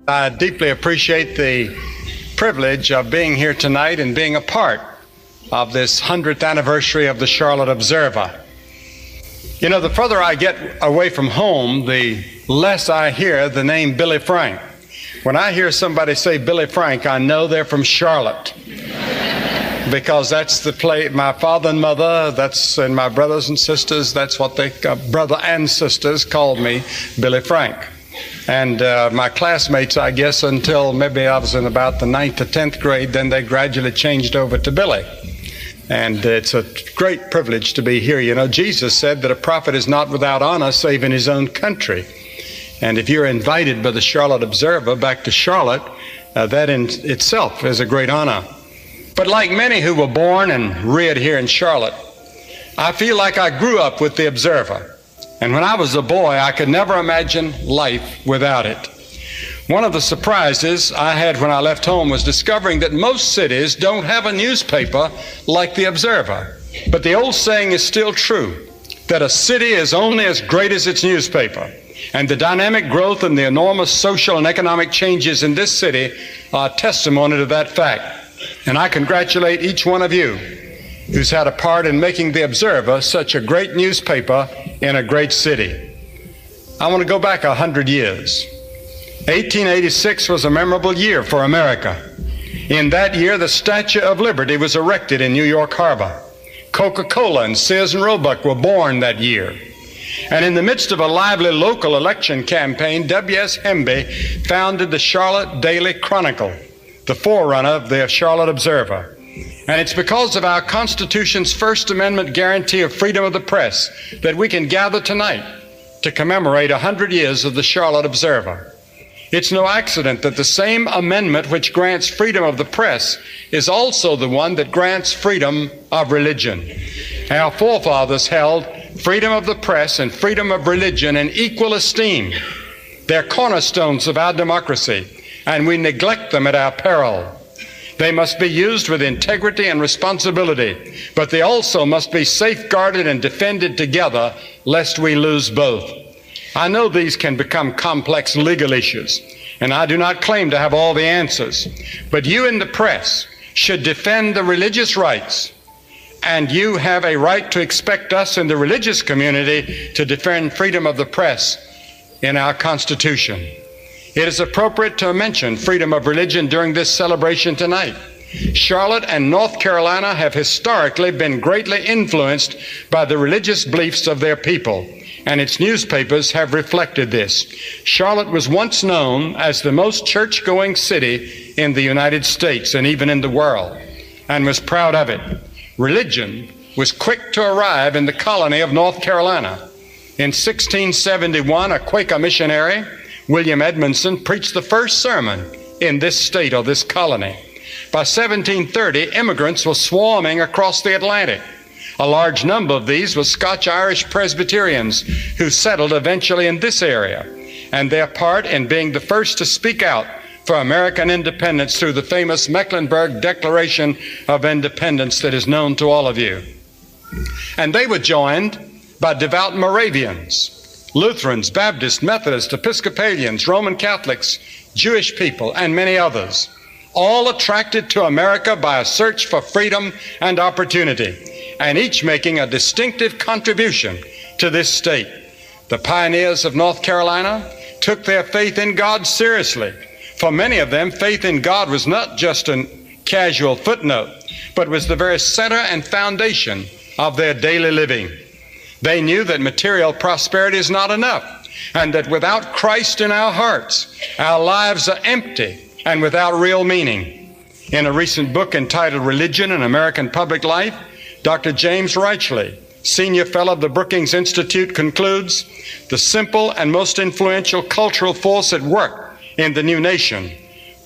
I deeply appreciate the privilege of being here tonight and being a part of this 100th anniversary of the Charlotte Observer. You know, the further I get away from home, the less I hear the name Billy Frank. When I hear somebody say Billy Frank, I know they're from Charlotte. Because that's the place, my father and mother, and my brothers and sisters, that's what they, brother and sisters called me, Billy Frank. And my classmates, I guess, until maybe I was in about the 9th or 10th grade, then they gradually changed over to Billy. And it's a great privilege to be here. You know, Jesus said that a prophet is not without honor save in his own country. And if you're invited by the Charlotte Observer back to Charlotte, that in itself is a great honor. But like many who were born and reared here in Charlotte, I feel like I grew up with the Observer. And when I was a boy, I could never imagine life without it. One of the surprises I had when I left home was discovering that most cities don't have a newspaper like the Observer. But the old saying is still true, that a city is only as great as its newspaper. And the dynamic growth and the enormous social and economic changes in this city are testimony to that fact. And I congratulate each one of you who's had a part in making the Observer such a great newspaper in a great city. I want to go back 100 years. 1886 was a memorable year for America. In that year, the Statue of Liberty was erected in New York Harbor. Coca-Cola and Sears and Roebuck were born that year. And in the midst of a lively local election campaign, W.S. Hemby founded the Charlotte Daily Chronicle, the forerunner of the Charlotte Observer. And it's because of our Constitution's First Amendment guarantee of freedom of the press that we can gather tonight to commemorate 100 years of the Charlotte Observer. It's no accident that the same amendment which grants freedom of the press is also the one that grants freedom of religion. Our forefathers held freedom of the press and freedom of religion in equal esteem. They're cornerstones of our democracy, and we neglect them at our peril. They must be used with integrity and responsibility, but they also must be safeguarded and defended together, lest we lose both. I know these can become complex legal issues, and I do not claim to have all the answers, but you in the press should defend the religious rights, and you have a right to expect us in the religious community to defend freedom of the press in our Constitution. It is appropriate to mention freedom of religion during this celebration tonight. Charlotte and North Carolina have historically been greatly influenced by the religious beliefs of their people, and its newspapers have reflected this. Charlotte was once known as the most church-going city in the United States and even in the world, and was proud of it. Religion was quick to arrive in the colony of North Carolina. In 1671, a Quaker missionary, William Edmondson, preached the first sermon in this state or this colony. By 1730, immigrants were swarming across the Atlantic. A large number of these were Scotch-Irish Presbyterians who settled eventually in this area, and their part in being the first to speak out for American independence through the famous Mecklenburg Declaration of Independence that is known to all of you. And they were joined by devout Moravians, Lutherans, Baptists, Methodists, Episcopalians, Roman Catholics, Jewish people, and many others, all attracted to America by a search for freedom and opportunity, and each making a distinctive contribution to this state. The pioneers of North Carolina took their faith in God seriously. For many of them, faith in God was not just a casual footnote, but was the very center and foundation of their daily living. They knew that material prosperity is not enough, and that without Christ in our hearts, our lives are empty and without real meaning. In a recent book entitled Religion in American Public Life, Dr. James Reichley, senior fellow of the Brookings Institute, concludes, the simple and most influential cultural force at work in the new nation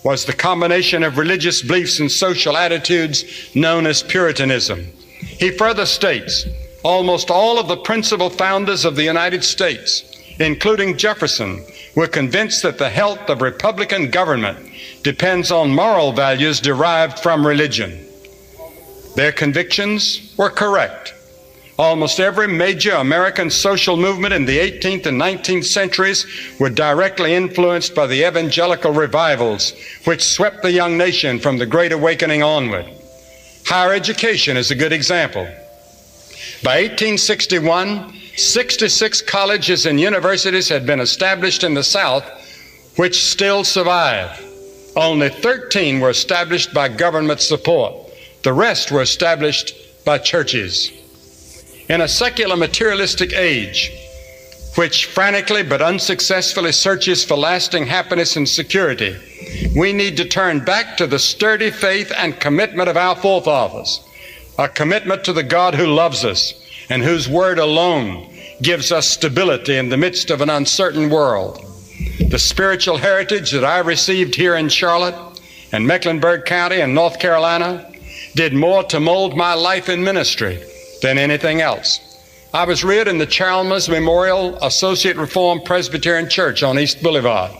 was the combination of religious beliefs and social attitudes known as Puritanism. He further states, almost all of the principal founders of the United States, including Jefferson, were convinced that the health of Republican government depends on moral values derived from religion. Their convictions were correct. Almost every major American social movement in the 18th and 19th centuries were directly influenced by the evangelical revivals which swept the young nation from the Great Awakening onward. Higher education is a good example. By 1861, 66 colleges and universities had been established in the South, which still survive. Only 13 were established by government support. The rest were established by churches. In a secular materialistic age, which frantically but unsuccessfully searches for lasting happiness and security, we need to turn back to the sturdy faith and commitment of our forefathers, a commitment to the God who loves us and whose word alone gives us stability in the midst of an uncertain world. The spiritual heritage that I received here in Charlotte and Mecklenburg County and North Carolina did more to mold my life in ministry than anything else. I was reared in the Chalmers Memorial Associate Reformed Presbyterian Church on East Boulevard.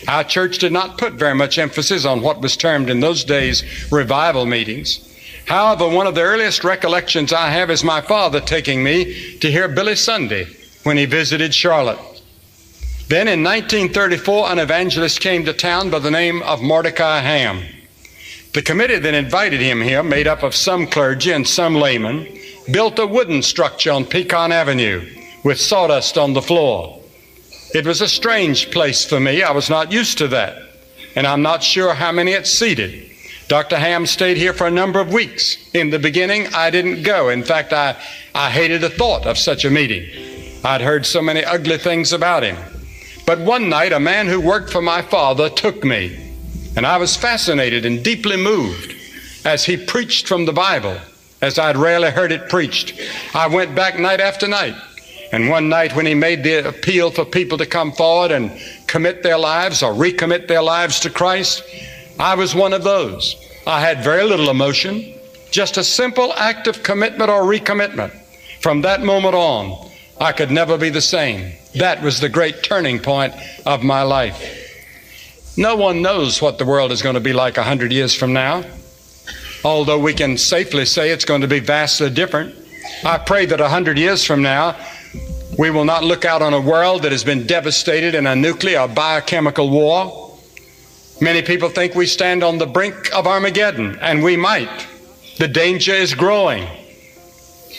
Our church did not put very much emphasis on what was termed in those days revival meetings. However, one of the earliest recollections I have is my father taking me to hear Billy Sunday when he visited Charlotte. Then in 1934, an evangelist came to town by the name of Mordecai Ham. The committee that invited him here, made up of some clergy and some laymen, built a wooden structure on Pecan Avenue with sawdust on the floor. It was a strange place for me. I was not used to that, and I'm not sure how many it seated. Dr. Ham stayed here for a number of weeks. In the beginning, I didn't go. In fact, I hated the thought of such a meeting. I'd heard so many ugly things about him. But one night, a man who worked for my father took me, and I was fascinated and deeply moved as he preached from the Bible, as I'd rarely heard it preached. I went back night after night, and one night when he made the appeal for people to come forward and commit their lives or recommit their lives to Christ, I was one of those. I had very little emotion, just a simple act of commitment or recommitment. From that moment on, I could never be the same. That was the great turning point of my life. No one knows what the world is going to be like 100 years from now, although we can safely say it's going to be vastly different. I pray that 100 years from now, we will not look out on a world that has been devastated in a nuclear or biochemical war. Many people think we stand on the brink of Armageddon, and we might. The danger is growing.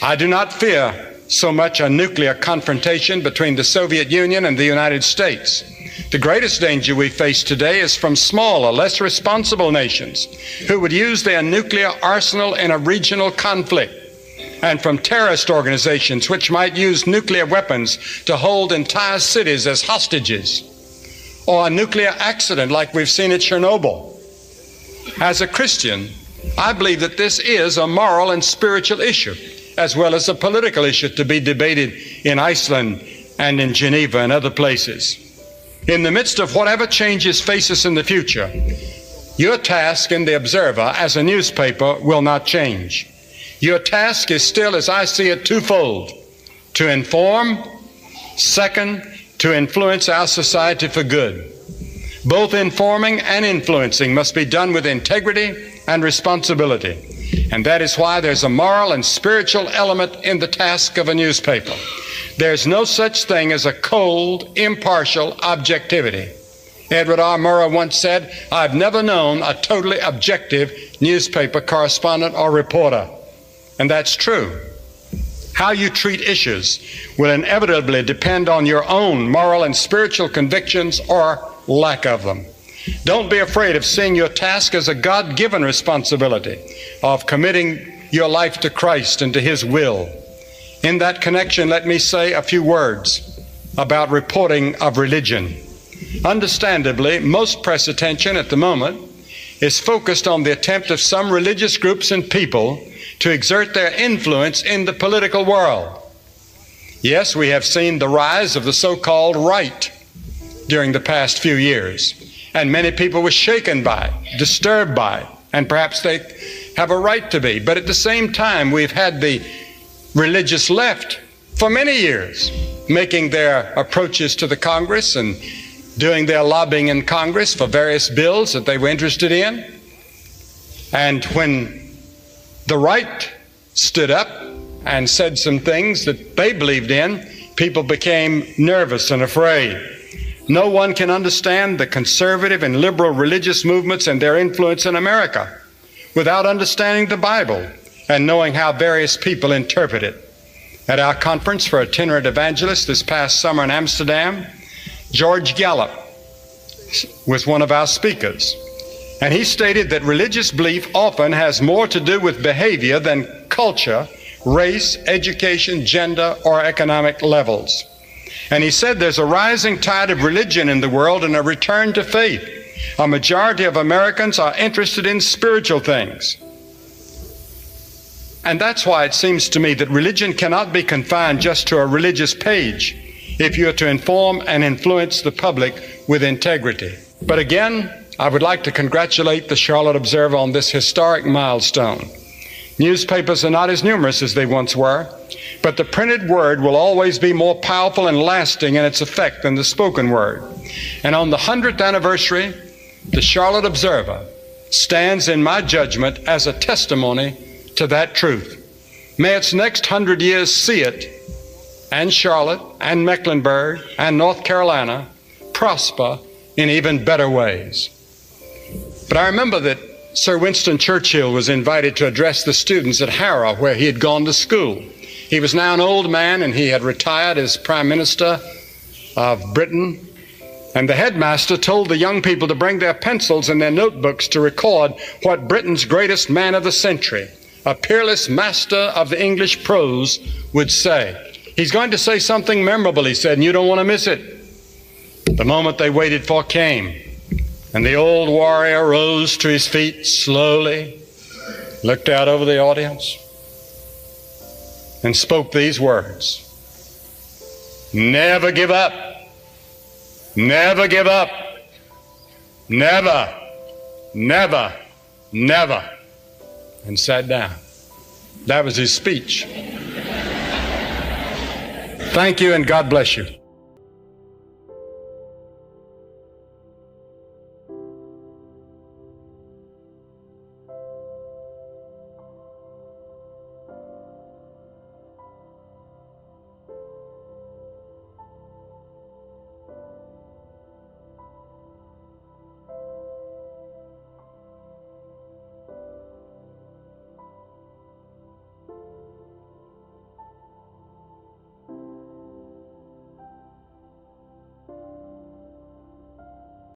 I do not fear so much a nuclear confrontation between the Soviet Union and the United States. The greatest danger we face today is from smaller, less responsible nations who would use their nuclear arsenal in a regional conflict, and from terrorist organizations which might use nuclear weapons to hold entire cities as hostages, or a nuclear accident like we've seen at Chernobyl. As a Christian, I believe that this is a moral and spiritual issue, as well as a political issue to be debated in Iceland and in Geneva and other places. In the midst of whatever changes face us in the future, your task in the Observer as a newspaper will not change. Your task is still, as I see it, twofold: to inform, second, to influence our society for good. Both informing and influencing must be done with integrity and responsibility. And that is why there's a moral and spiritual element in the task of a newspaper. There's no such thing as a cold, impartial objectivity. Edward R. Murrow once said, "I've never known a totally objective newspaper correspondent or reporter." And that's true. How you treat issues will inevitably depend on your own moral and spiritual convictions or lack of them. Don't be afraid of seeing your task as a God-given responsibility of committing your life to Christ and to His will. In that connection, let me say a few words about reporting of religion. Understandably, most press attention at the moment is focused on the attempt of some religious groups and people to exert their influence in the political world. Yes, we have seen the rise of the so-called right during the past few years, and many people were shaken by it, disturbed by it, and perhaps they have a right to be. But at the same time, we've had the religious left for many years making their approaches to the Congress and doing their lobbying in Congress for various bills that they were interested in. And when the right stood up and said some things that they believed in, people became nervous and afraid. No one can understand the conservative and liberal religious movements and their influence in America without understanding the Bible and knowing how various people interpret it. At our conference for itinerant evangelists this past summer in Amsterdam, George Gallup was one of our speakers, and he stated that religious belief often has more to do with behavior than culture, race, education, gender, or economic levels. And he said there's a rising tide of religion in the world and a return to faith. A majority of Americans are interested in spiritual things. And that's why it seems to me that religion cannot be confined just to a religious page if you are to inform and influence the public with integrity. But again, I would like to congratulate the Charlotte Observer on this historic milestone. Newspapers are not as numerous as they once were, but the printed word will always be more powerful and lasting in its effect than the spoken word. And on the 100th anniversary, the Charlotte Observer stands, in my judgment, as a testimony to that truth. May its next 100 years see it, and Charlotte, and Mecklenburg, and North Carolina prosper in even better ways. But I remember that Sir Winston Churchill was invited to address the students at Harrow, where he had gone to school. He was now an old man, and he had retired as Prime Minister of Britain. And the headmaster told the young people to bring their pencils and their notebooks to record what Britain's greatest man of the century, a peerless master of the English prose, would say. He's going to say something memorable, he said, and you don't want to miss it. The moment they waited for came, and the old warrior rose to his feet slowly, looked out over the audience, and spoke these words: "Never give up. Never give up. Never, never, never." And sat down. That was his speech. Thank you, and God bless you.